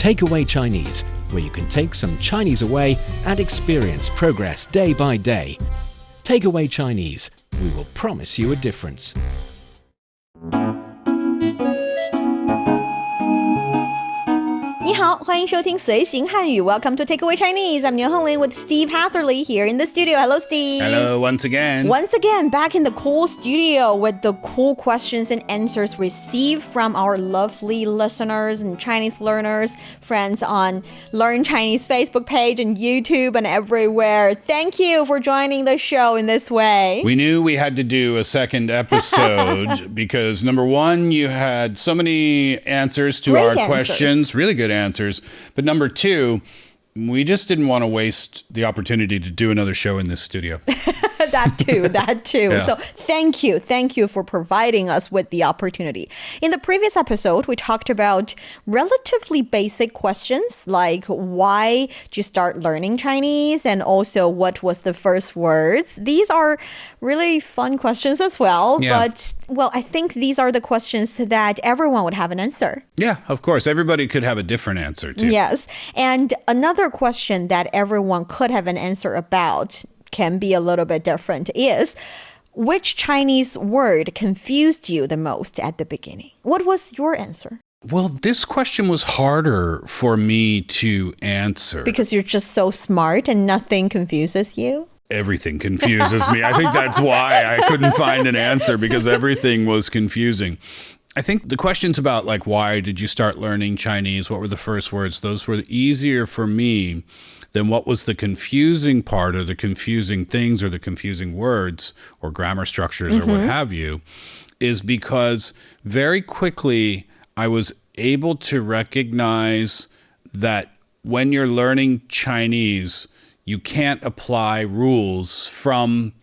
Takeaway Chinese, where you can take some Chinese away and experience progress day by day. Takeaway Chinese, we will promise you a difference. 你好，欢迎收听随行汉语 Welcome to Takeaway Chinese. I'm Niu Honglin with Steve Hatherley here in the studio. Hello, Steve. Hello, once again. Once again, back in the cool studio with the cool questions and answers received from our lovely listeners and Chinese learners, friends on Learn Chinese Facebook page and YouTube and everywhere. Thank you for joining the show in this way. We knew we had to do a second episode because, number one, you had so many answers to our questions, really good answers. But number two, we just didn't want to waste the opportunity to do another show in this studio. That too. Yeah. So thank you for providing us with the opportunity. In the previous episode, we talked about relatively basic questions like why did you start learning Chinese and also what was the first words. These are really fun questions as well. Yeah. But, well, I think these are the questions that everyone would have an answer. Yeah, of course. Everybody could have a different answer, too. Yes. And another question that everyone could have an answer about can be a little bit different is, which Chinese word confused you the most at the beginning? What was your answer? Well, this question was harder for me to answer. Because you're just so smart and nothing confuses you? Everything confuses me. I think that's why I couldn't find an answer, because everything was confusing. I think the questions about, like, why did you start learning Chinese? What were the first words? Those were easier for me than what was the confusing part, or the confusing things, or the confusing words or grammar structures or what have you, is because very quickly I was able to recognize that when you're learning Chinese, you can't apply rules from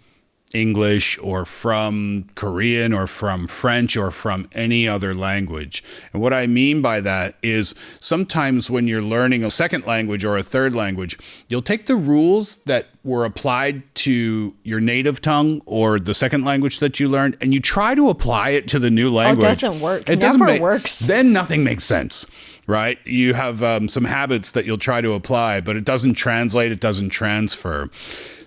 English or from Korean or from French or from any other language. And what I mean by that is sometimes when you're learning a second language or a third language, you'll take the rules that were applied to your native tongue or the second language that you learned, and you try to apply it to the new language. Oh, it doesn't work. It never works. Then nothing makes sense, right? You have some habits that you'll try to apply, but it doesn't translate, it doesn't transfer.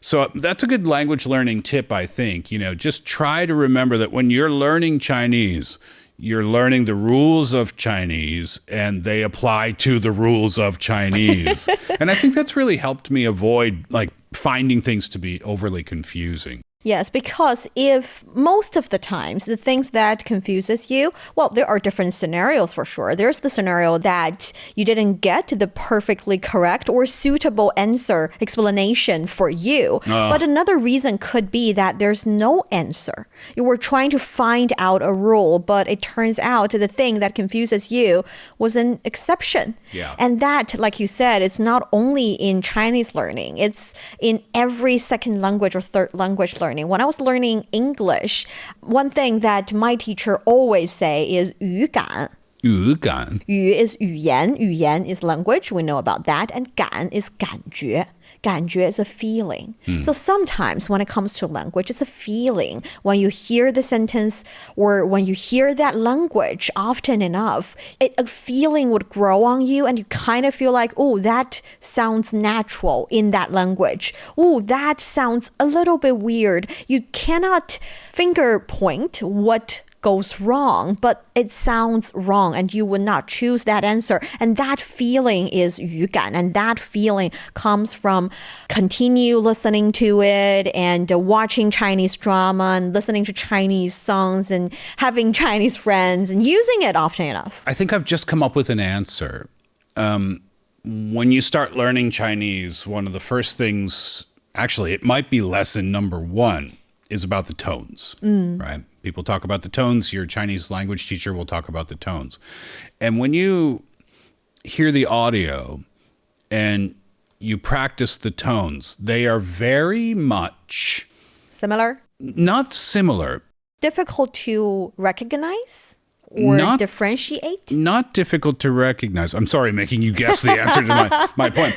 So that's a good language learning tip, I think. You know, just try to remember that when you're learning Chinese, you're learning the rules of Chinese and they apply to the rules of Chinese. And I think that's really helped me avoid, like, finding things to be overly confusing. Yes, because if most of the times the things that confuses you, well, there are different scenarios for sure. There's the scenario that you didn't get the perfectly correct or suitable answer explanation for you. But another reason could be that there's no answer. You were trying to find out a rule, but it turns out the thing that confuses you was an exception. Yeah. And that, like you said, it's not only in Chinese learning, it's in every second language or third language learning. When I was learning English, one thing that my teacher always say is 语感. 语感. 语 is 语言. 语言 is language. We know about that. And 感 is 感觉. 感觉 is a feeling. So sometimes when it comes to language, it's a feeling. When you hear the sentence or when you hear that language often enough, a feeling would grow on you and you kind of feel like, oh, that sounds natural in that language. Oh, that sounds a little bit weird. You cannot finger point what goes wrong, but it sounds wrong and you would not choose that answer. And that feeling is 语感, and that feeling comes from continue listening to it and watching Chinese drama and listening to Chinese songs and having Chinese friends and using it often enough. I think I've just come up with an answer. When you start learning Chinese, one of the first things, actually, it might be lesson number one, is about the tones, right? People talk about the tones. Your Chinese language teacher will talk about the tones. And when you hear the audio and you practice the tones, they are very much... Similar? Not similar. Difficult to recognize or differentiate? Not difficult to recognize. I'm sorry, making you guess the answer to my point.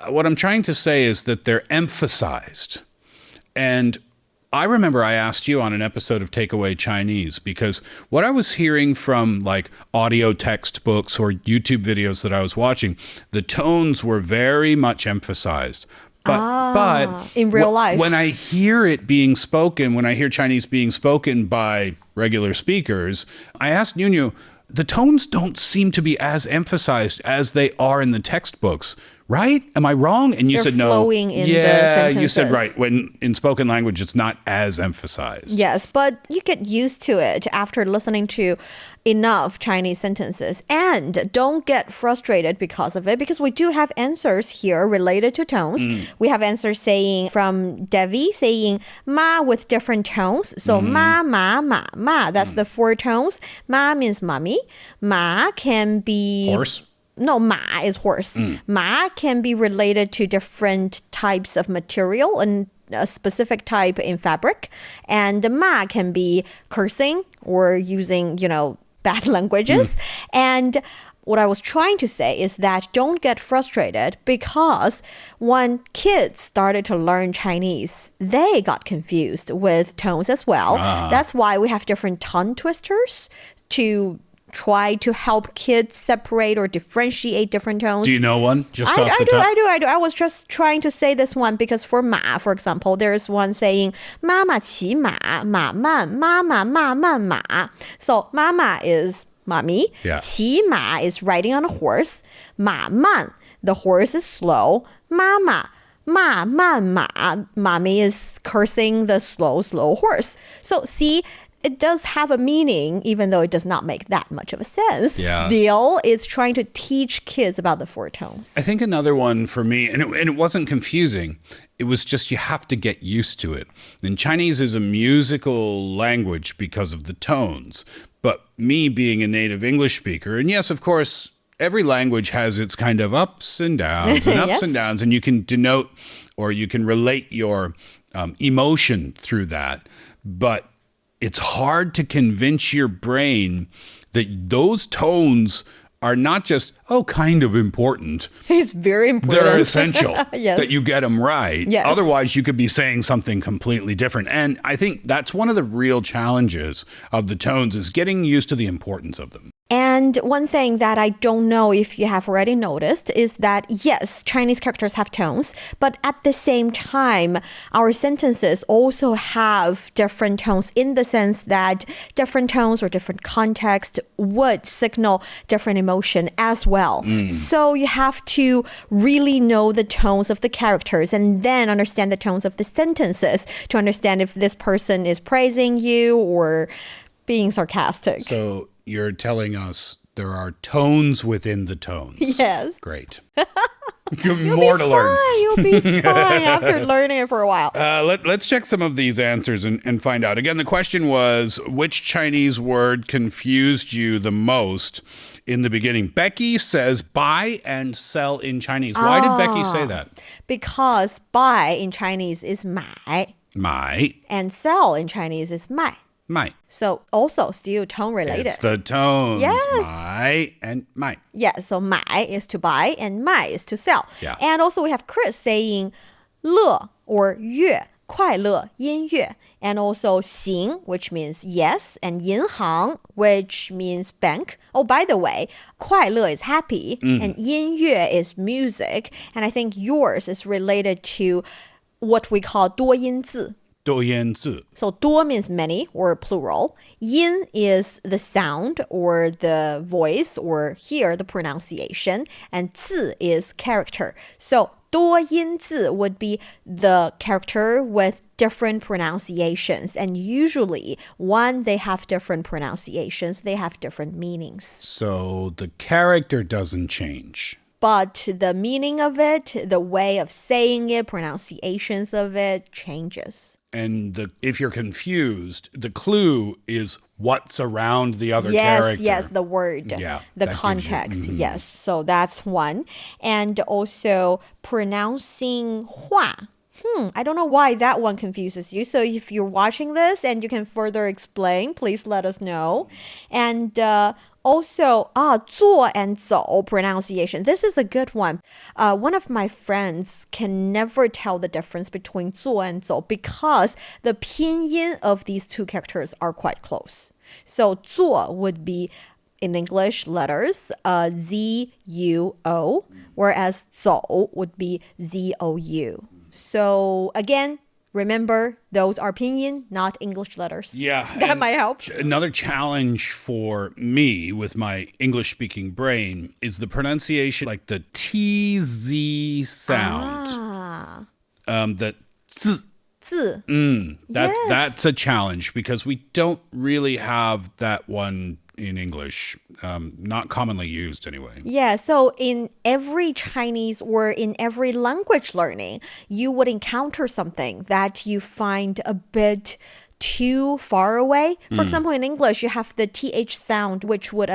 What I'm trying to say is that they're emphasized. And I remember I asked you on an episode of Takeaway Chinese because what I was hearing from like audio textbooks or YouTube videos that I was watching, the tones were very much emphasized. But in real life, when I hear it being spoken, when I hear Chinese being spoken by regular speakers, I asked Niu, the tones don't seem to be as emphasized as they are in the textbooks, right? Am I wrong? And you they're said no. flowing in the Yeah, sentences. you said right. When in spoken language, it's not as emphasized. Yes, but you get used to it after listening to enough Chinese sentences. And don't get frustrated because of it, because we do have answers here related to tones. We have answers saying from Devi saying ma with different tones. So ma, ma, ma, ma. That's the 4 tones. Ma means mommy. Ma can be... Horse? No, ma is horse. Ma can be related to different types of material and a specific type in fabric. And ma can be cursing or using, bad languages. And what I was trying to say is that don't get frustrated because when kids started to learn Chinese, they got confused with tones as well. That's why we have different tongue twisters to try to help kids separate or differentiate different tones. Do you know one? Just off the top? I do. I was just trying to say this one because for ma, for example, there's one saying "mama 骑马, ma man, mama ma man ma." So mama is mommy. Yeah. 骑马 is riding on a horse. Ma man, the horse is slow. Mama. Ma man ma, mommy is cursing the slow horse. So see, it does have a meaning, even though it does not make that much of a sense. Yeah. Still, it's trying to teach kids about the 4 tones. I think another one for me, and it wasn't confusing, it was just you have to get used to it. And Chinese is a musical language because of the tones. But me being a native English speaker, and yes, of course, every language has its kind of ups and downs and ups Yes. and downs, and you can denote or you can relate your emotion through that. But it's hard to convince your brain that those tones are not just, kind of important. It's very important. They're essential Yes. that you get them right. Yes. Otherwise, you could be saying something completely different. And I think that's one of the real challenges of the tones is getting used to the importance of them. And one thing that I don't know if you have already noticed is that, yes, Chinese characters have tones, but at the same time, our sentences also have different tones in the sense that different tones or different context would signal different emotion as well. So you have to really know the tones of the characters and then understand the tones of the sentences to understand if this person is praising you or being sarcastic. So you're telling us there are tones within the tones. Yes. Great. More to learn. You'll be fine after learning it for a while. Let's check some of these answers and find out. Again, the question was, which Chinese word confused you the most in the beginning? Becky says buy and sell in Chinese. Why did Becky say that? Because buy in Chinese is 买, 买, and sell in Chinese is 卖. 买. So also still tone related. It's the tones. Yes. 买 and 买. Yeah, so 买 is to buy and 卖 is to sell. Yeah. And also we have Chris saying 乐 or 乐, 快乐, 音乐. And also 行, which means yes, and 银行, which means bank. Oh, by the way, 快乐 is happy, and 音乐 is music. And I think yours is related to what we call 多音字. 多音字. So 多 means many or plural. Yin is the sound or the voice or here the pronunciation. And 字 is character. So 多音字 would be the character with different pronunciations. And usually when they have different pronunciations, they have different meanings. So the character doesn't change. But the meaning of it, the way of saying it, pronunciations of it changes. And if you're confused, the clue is what's around the other character. Yes, the word, Yeah, the that gives you- context. Yes, so that's one. And also pronouncing 话. I don't know why that one confuses you. So if you're watching this and you can further explain, please let us know. And Also, 坐 and 走 pronunciation. This is a good one. One of my friends can never tell the difference between 坐 and 走 because the 拼音 of these two characters are quite close. So 坐 would be in English letters Z-U-O, whereas 走 would be Z-O-U. So again, remember, those are pinyin, not English letters. Yeah. That might help. Another challenge for me with my English-speaking brain is the pronunciation, like the TZ sound. The Z. 字. That's a challenge because we don't really have that one in English, not commonly used anyway. Yeah, so in every Chinese or in every language learning, you would encounter something that you find a bit too far away. For example, in English, you have the TH sound, which would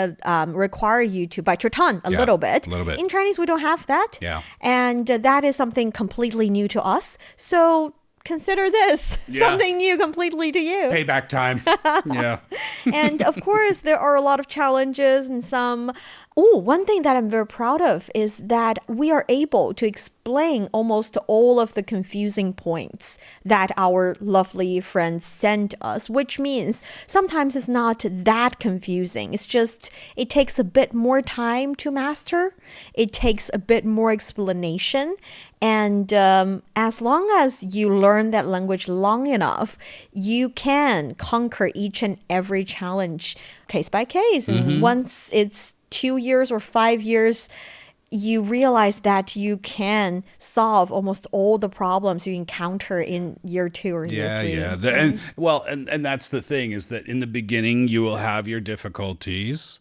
require you to bite your tongue a little bit. In Chinese, we don't have that. Yeah. And that is something completely new to us. So consider this something new completely to you. Payback time. Yeah. And of course, there are a lot of challenges and some. One thing that I'm very proud of is that we are able to explain almost all of the confusing points that our lovely friends sent us, which means sometimes it's not that confusing. It's just, it takes a bit more time to master. It takes a bit more explanation. And as long as you learn that language long enough, you can conquer each and every challenge case by case. And once it's 2 years or 5 years, you realize that you can solve almost all the problems you encounter in year 2 or year 3. And that's the thing, is that in the beginning you will have your difficulties,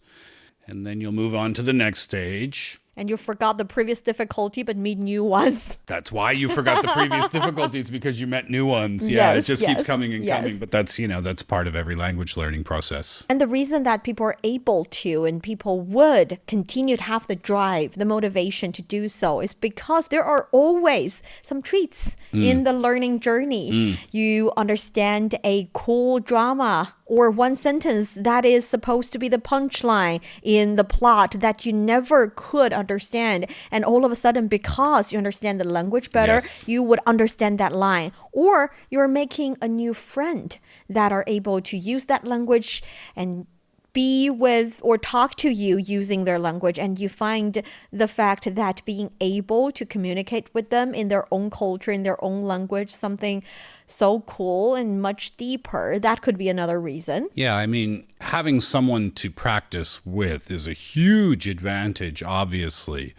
and then you'll move on to the next stage. And you forgot the previous difficulty, but meet new ones. That's why you forgot the previous difficulties, because you met new ones. Yeah, it just keeps coming and coming. But that's, that's part of every language learning process. And the reason that people are able to and people would continue to have the drive, the motivation to do so is because there are always some treats in the learning journey. You understand a cool drama or one sentence that is supposed to be the punchline in the plot that you never could understand. And all of a sudden, because you understand the language better, you would understand that line. Or you're making a new friend that are able to use that language and be with or talk to you using their language, and you find the fact that being able to communicate with them in their own culture, in their own language, something so cool and much deeper. That could be another reason. Yeah, I mean, having someone to practice with is a huge advantage, obviously.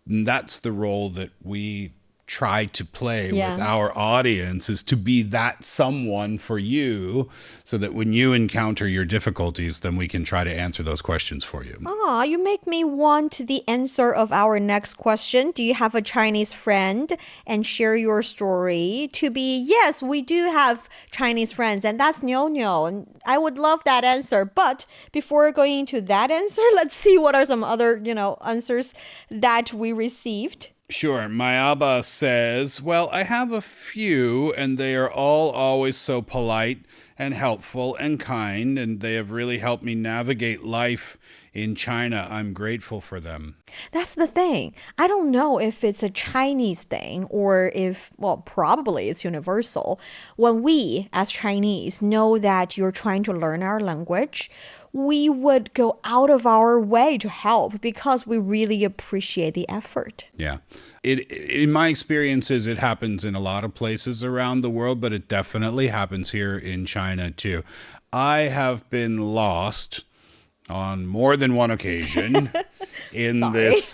That's the role that we try to play with our audience, is to be that someone for you, so that when you encounter your difficulties, then we can try to answer those questions for you. You make me want the answer of our next question. Do you have a Chinese friend? And share your story. To be, yes, we do have Chinese friends, and that's Niu. And I would love that answer. But before going into that answer, let's see what are some other, answers that we received. Sure. My Abba says, well, I have a few, and they are all always so polite and helpful and kind, and they have really helped me navigate life in China. I'm grateful for them. That's the thing. I don't know if it's a Chinese thing or if, probably it's universal. When we, as Chinese, know that you're trying to learn our language, we would go out of our way to help because we really appreciate the effort. Yeah. In my experiences, it happens in a lot of places around the world, but it definitely happens here in China too. I have been lost on more than one occasion in this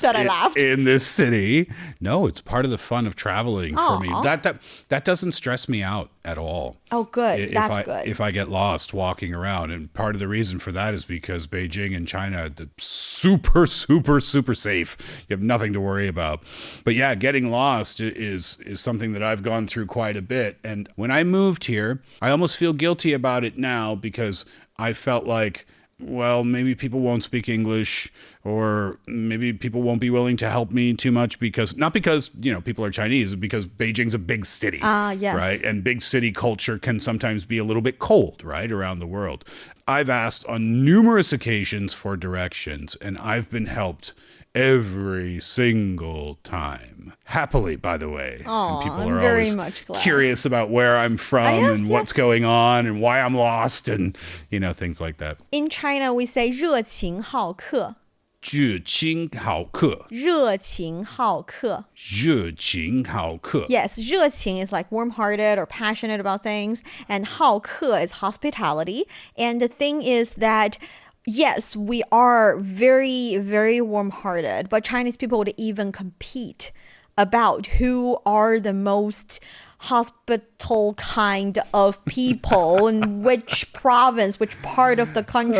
city. No, it's part of the fun of traveling for me. That doesn't stress me out at all. Oh, good. That's good. If I get lost walking around, and part of the reason for that is because Beijing and China are super, super, super safe. You have nothing to worry about. But yeah, getting lost is something that I've gone through quite a bit. And when I moved here, I almost feel guilty about it now, because I felt like well, maybe people won't speak English, or maybe people won't be willing to help me too much not because, people are Chinese, because Beijing's a big city. Yes. Right? And big city culture can sometimes be a little bit cold, right? Around the world. I've asked on numerous occasions for directions, and I've been helped every single time. Happily, by the way. And people are very always much glad. curious about where I'm from and what's going on and why I'm lost and, things like that. In China, we say 热情好客.热情好客.热情好客.热情好客. Yes, 热情 is like warm-hearted or passionate about things, and 好客 is hospitality. And the thing is that yes, we are very, very warm-hearted, but Chinese people would even compete about who are the most hospital kind of people in which province, which part of the country.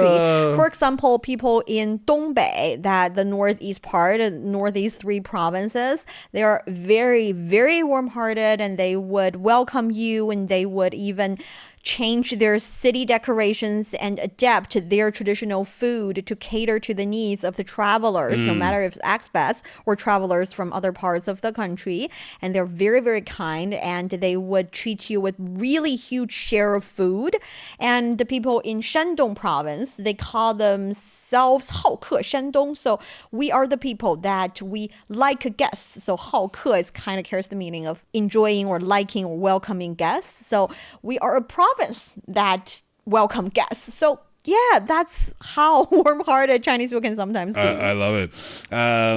For example, people in Dongbei, that the northeast part, northeast 3 provinces, they are very, very warm-hearted, and they would welcome you, and they would even change their city decorations and adapt their traditional food to cater to the needs of the travelers, no matter if it's expats or travelers from other parts of the country. And they're very, very kind, and they would treat you with really huge share of food. And the people in Shandong province, they call themselves 好客山东. So we are the people that we like guests. So 好客 is kind of carries the meaning of enjoying or liking or welcoming guests. So we are a province that welcome guests. So yeah, that's how warm-hearted Chinese people can sometimes be. I love it.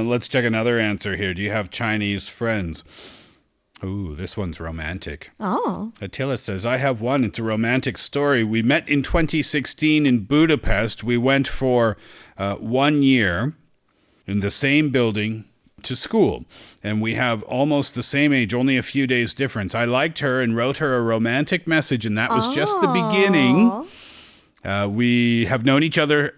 Let's check another answer here. Do you have Chinese friends? Ooh, this one's romantic. Oh. Attila says, I have one. It's a romantic story. We met in 2016 in Budapest. We went for 1 year in the same building to school. And we have almost the same age, only a few days difference. I liked her and wrote her a romantic message, and that was just the beginning. We have known each other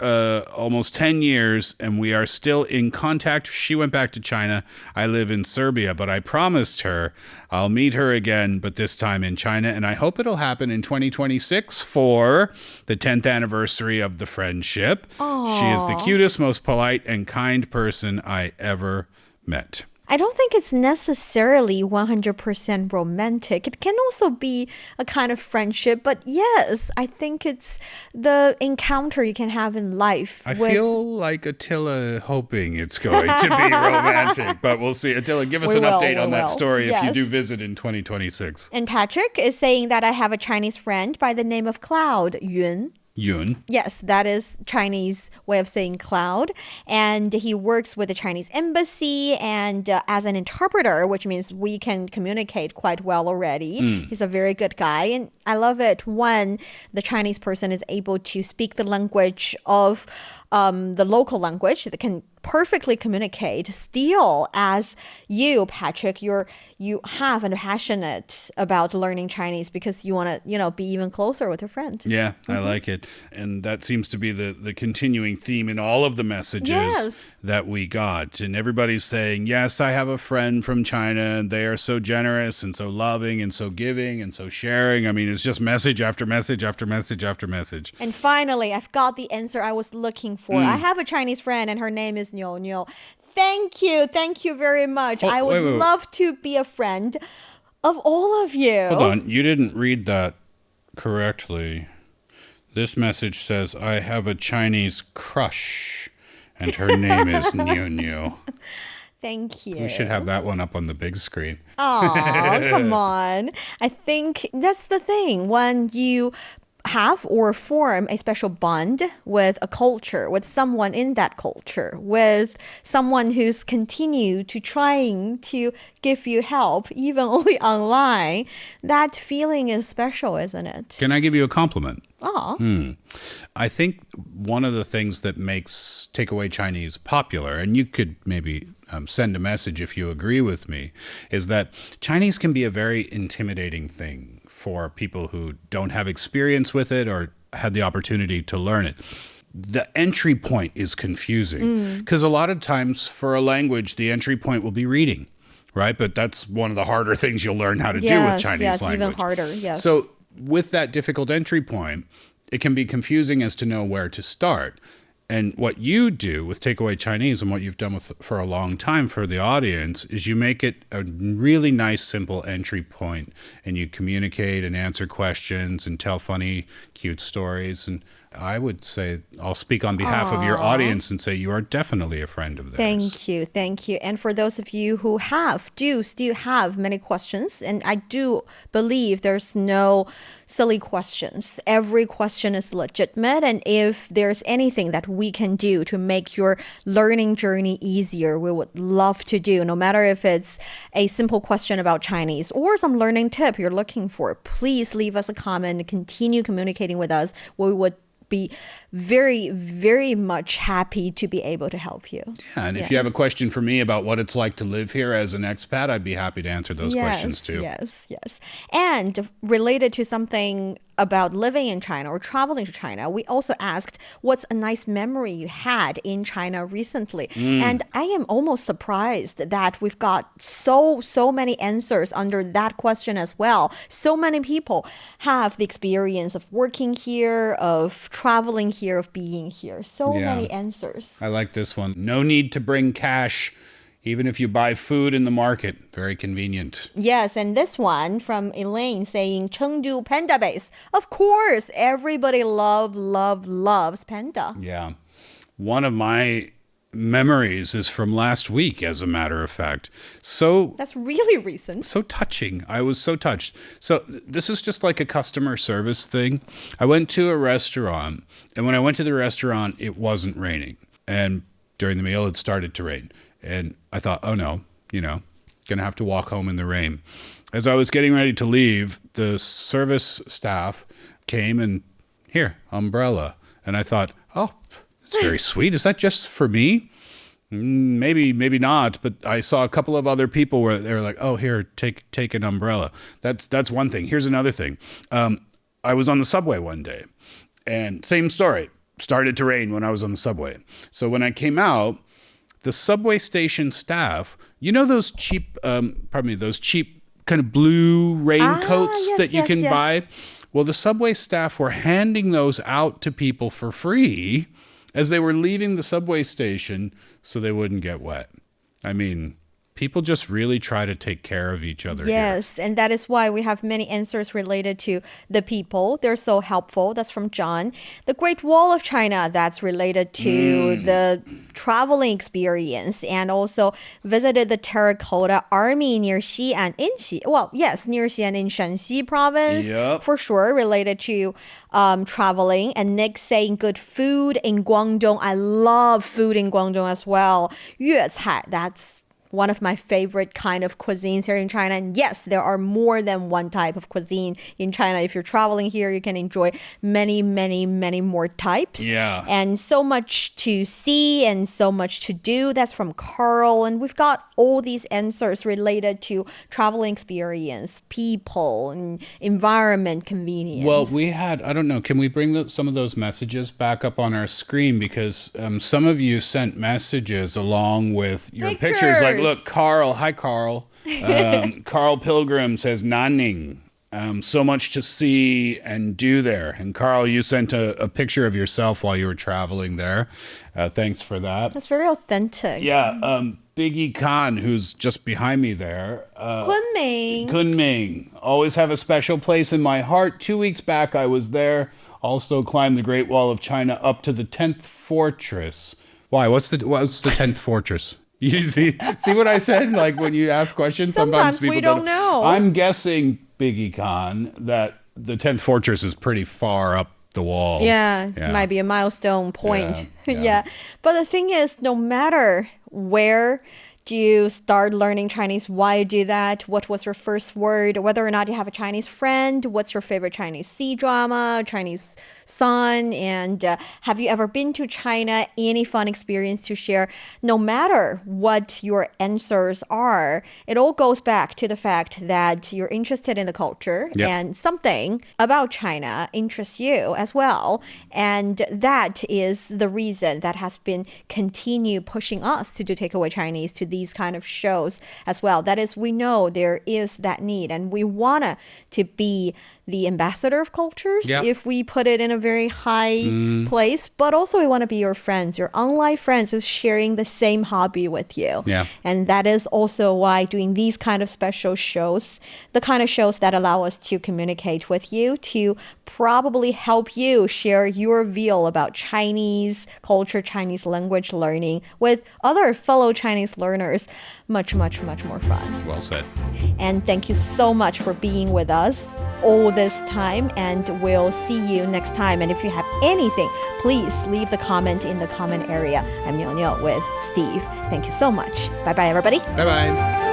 almost 10 years, and we are still in contact. She went back to China. I live in Serbia, but I promised her I'll meet her again, but this time in China. And I hope it'll happen in 2026 for the 10th anniversary of the friendship. Aww. She is the cutest, most polite, and kind person I ever met. I don't think it's necessarily 100% romantic. It can also be a kind of friendship. But yes, I think it's the encounter you can have in life. I feel like Attila hoping it's going to be romantic, but we'll see. Attila, give us an update on that story if you do visit in 2026. And Patrick is saying that I have a Chinese friend by the name of Cloud, Yun. Yun. Yes, that is Chinese way of saying cloud. And he works with the Chinese embassy and as an interpreter, which means we can communicate quite well already. He's a very good guy. And I love it when the Chinese person is able to speak the language of the local language that can perfectly communicate still as you, Patrick, you have and passionate about learning Chinese because you want to, be even closer with your friend. Yeah, I like it. And that seems to be the continuing theme in all of the messages that we got. And everybody's saying, yes, I have a friend from China and they are so generous and so loving and so giving and so sharing. I mean, it's just message after message after message after message. And finally, I've got the answer I was looking for. I have a Chinese friend and her name is Niu. Thank you very much. I would love to be a friend of all of you. Hold on, you didn't read that correctly. This message says, I have a Chinese crush, and her name is Niu. Thank you. We should have that one up on the big screen. Oh, come on. I think that's the thing. When you have or form a special bond with a culture, with someone in that culture, with someone who's continued to trying to give you help, even only online, that feeling is special, isn't it? Can I give you a compliment? Oh. I think one of the things that makes Takeaway Chinese popular, and you could maybe send a message if you agree with me, is that Chinese can be a very intimidating thing for people who don't have experience with it or had the opportunity to learn it. The entry point is confusing because a lot of times for a language, the entry point will be reading, right? But that's one of the harder things you'll learn how to do with Chinese language. Even harder, yes. So with that difficult entry point, it can be confusing as to know where to start. And what you do with Takeaway Chinese and what you've done for a long time for the audience is you make it a really nice, simple entry point, and you communicate and answer questions and tell funny, cute stories. And I would say, I'll speak on behalf of your audience and say you are definitely a friend of theirs. Thank you. And for those of you who still have many questions, and I do believe there's no silly questions. Every question is legitimate, and if there's anything that we can do to make your learning journey easier, we would love to do, no matter if it's a simple question about Chinese or some learning tip you're looking for. Please leave us a comment and continue communicating with us. We would be very, very much happy to be able to help you. Yeah, and if you have a question for me about what it's like to live here as an expat, I'd be happy to answer those questions too. Yes. And related to something about living in China or traveling to China, we also asked what's a nice memory you had in China recently. And I am almost surprised that we've got so many answers under that question as well. So many people have the experience of working here, of traveling here, of being here. So many answers. I like this one. No need to bring cash, even if you buy food in the market. Very convenient. Yes, and this one from Elaine saying Chengdu Panda Base. Of course, everybody loves panda. Yeah. One of my memories is from last week, as a matter of fact. So that's really recent. So touching. I was so touched. So this is just like a customer service thing. I went to a restaurant, and when I went to the restaurant, it wasn't raining. And during the meal, it started to rain. And I thought, oh no, gonna have to walk home in the rain. As I was getting ready to leave, the service staff came and, here, umbrella. And I thought, oh, it's very sweet. Is that just for me? Maybe not. But I saw a couple of other people where they were like, oh, here, take an umbrella. That's one thing. Here's another thing. I was on the subway one day, and same story. Started to rain when I was on the subway. So when I came out, the subway station staff, those cheap, those cheap kind of blue raincoats that you can buy? Well, the subway staff were handing those out to people for free as they were leaving the subway station so they wouldn't get wet. I mean, people just really try to take care of each other. Yes, here. And that is why we have many answers related to the people. They're so helpful. That's from John. The Great Wall of China, that's related to the traveling experience, and also visited the Terracotta Army near Xi'an in near Xi'an in Shanxi province. Yep. For sure, related to traveling. And Nick saying good food in Guangdong. I love food in Guangdong as well. 粤菜, that's one of my favorite kind of cuisines here in China. And yes, there are more than one type of cuisine in China. If you're traveling here, you can enjoy many, many, many more types. Yeah. And so much to see and so much to do. That's from Carl. And we've got all these answers related to traveling experience, people, and environment, convenience. Well, we had, I don't know, can we bring some of those messages back up on our screen? Because some of you sent messages along with your pictures. Like, look, Carl. Hi, Carl. Carl Pilgrim says, Nanning. So much to see and do there. And Carl, you sent a picture of yourself while you were traveling there. Thanks for that. That's very authentic. Yeah. Biggie Khan, who's just behind me there. Kunming. Always have a special place in my heart. 2 weeks back, I was there. Also climbed the Great Wall of China up to the 10th fortress. Why? What's the 10th fortress? You see what I said? Like when you ask questions, sometimes people we don't know. I'm guessing, Biggie Khan, that the 10th fortress is pretty far up the wall. Yeah. Might be a milestone point. Yeah. But the thing is, no matter where do you start learning Chinese, why you do that, what was your first word, whether or not you have a Chinese friend, what's your favorite Chinese C-drama, Chinese son, and have you ever been to China, any fun experience to share? No matter what your answers are, it all goes back to the fact that you're interested in the culture and something about China interests you as well. And that is the reason that has been continue pushing us to do Takeaway Chinese, to these kind of shows as well. That is, we know there is that need, and we want to be the ambassador of cultures, if we put it in a a very high place, but also we want to be your friends, your online friends who's sharing the same hobby with you. Yeah. And that is also why doing these kind of special shows, the kind of shows that allow us to communicate with you, to probably help you share your view about Chinese culture, Chinese language learning with other fellow Chinese learners. Much, much, much more fun. Well said. And thank you so much for being with us all this time, and we'll see you next time. And if you have anything, please leave the comment in the comment area. I'm Niu with Steve. Thank you so much. Bye-bye, everybody. Bye-bye.